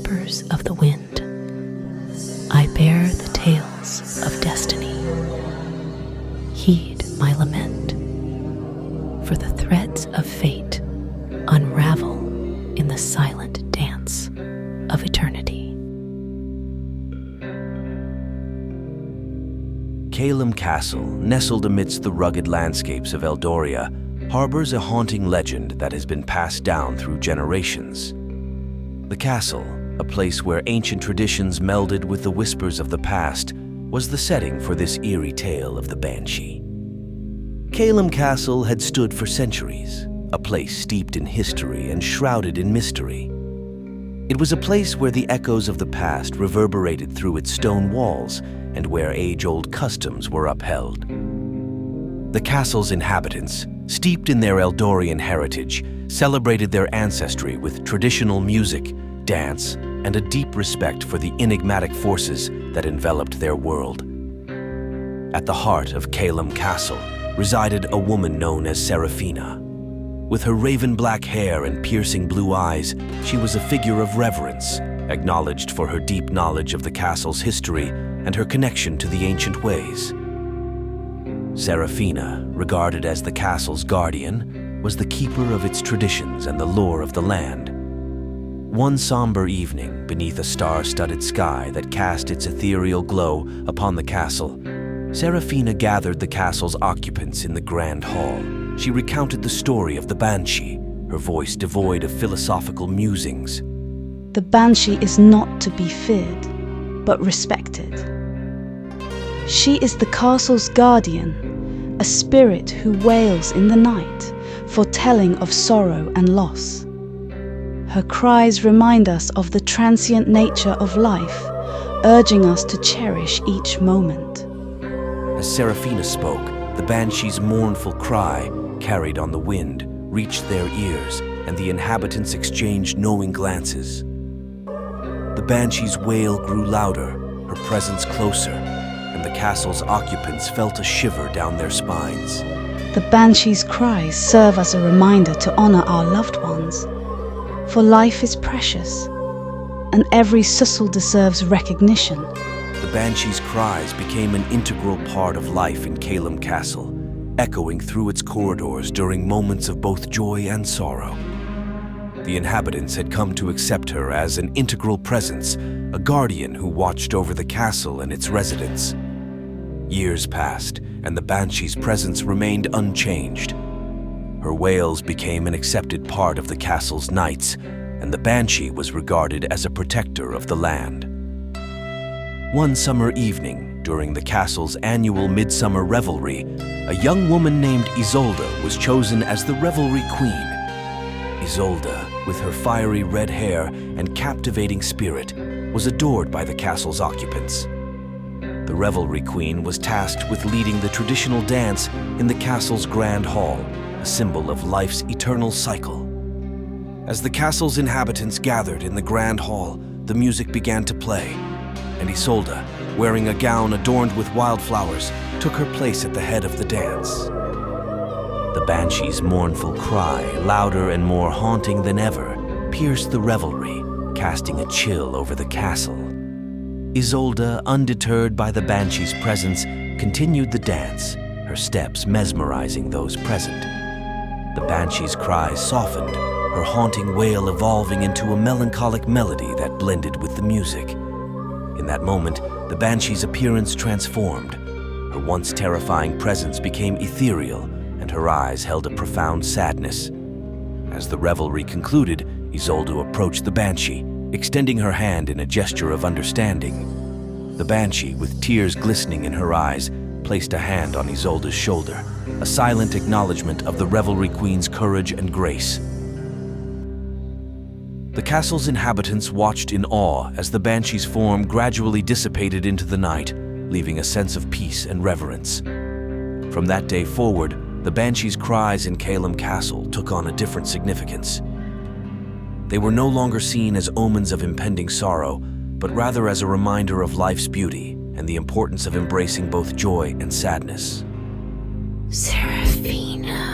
whispers of the wind, I bear the tales of destiny. Heed my lament, for the threads of fate unravel in the silent dance of eternity. Caelum Castle, nestled amidst the rugged landscapes of Eldoria, harbors a haunting legend that has been passed down through generations. The castle, a place where ancient traditions melded with the whispers of the past, was the setting for this eerie tale of the Banshee. Caelum Castle had stood for centuries, a place steeped in history and shrouded in mystery. It was a place where the echoes of the past reverberated through its stone walls and where age-old customs were upheld. The castle's inhabitants, steeped in their Eldorian heritage, celebrated their ancestry with traditional music, dance, and a deep respect for the enigmatic forces that enveloped their world. At the heart of Caelum Castle resided a woman known as Seraphina. With her raven-black hair and piercing blue eyes, she was a figure of reverence, acknowledged for her deep knowledge of the castle's history and her connection to the ancient ways. Seraphina, regarded as the castle's guardian, was the keeper of its traditions and the lore of the land. One somber evening, beneath a star-studded sky that cast its ethereal glow upon the castle, Seraphina gathered the castle's occupants in the grand hall. She recounted the story of the Banshee, her voice devoid of philosophical musings. The Banshee is not to be feared, but respected. She is the castle's guardian, a spirit who wails in the night, foretelling of sorrow and loss. Her cries remind us of the transient nature of life, urging us to cherish each moment. As Seraphina spoke, the Banshee's mournful cry, carried on the wind, reached their ears, and the inhabitants exchanged knowing glances. The Banshee's wail grew louder, her presence closer, and the castle's occupants felt a shiver down their spines. The Banshee's cries serve as a reminder to honor our loved ones. For life is precious, and every Susel deserves recognition. The Banshee's cries became an integral part of life in Caelum Castle, echoing through its corridors during moments of both joy and sorrow. The inhabitants had come to accept her as an integral presence, a guardian who watched over the castle and its residents. Years passed, and the Banshee's presence remained unchanged. Her wails became an accepted part of the castle's nights, and the Banshee was regarded as a protector of the land. One summer evening, during the castle's annual midsummer revelry, a young woman named Isolde was chosen as the Revelry Queen. Isolde, with her fiery red hair and captivating spirit, was adored by the castle's occupants. The Revelry Queen was tasked with leading the traditional dance in the castle's grand hall, a symbol of life's eternal cycle. As the castle's inhabitants gathered in the grand hall, the music began to play, and Isolde, wearing a gown adorned with wildflowers, took her place at the head of the dance. The Banshee's mournful cry, louder and more haunting than ever, pierced the revelry, casting a chill over the castle. Isolde, undeterred by the Banshee's presence, continued the dance, her steps mesmerizing those present. The Banshee's cries softened, her haunting wail evolving into a melancholic melody that blended with the music. In that moment, the Banshee's appearance transformed. Her once terrifying presence became ethereal, and her eyes held a profound sadness. As the revelry concluded, Isolde approached the Banshee, extending her hand in a gesture of understanding. The Banshee, with tears glistening in her eyes, placed a hand on Isolde's shoulder, a silent acknowledgement of the Revelry Queen's courage and grace. The castle's inhabitants watched in awe as the Banshee's form gradually dissipated into the night, leaving a sense of peace and reverence. From that day forward, the Banshee's cries in Caelum Castle took on a different significance. They were no longer seen as omens of impending sorrow, but rather as a reminder of life's beauty and the importance of embracing both joy and sadness. Seraphina.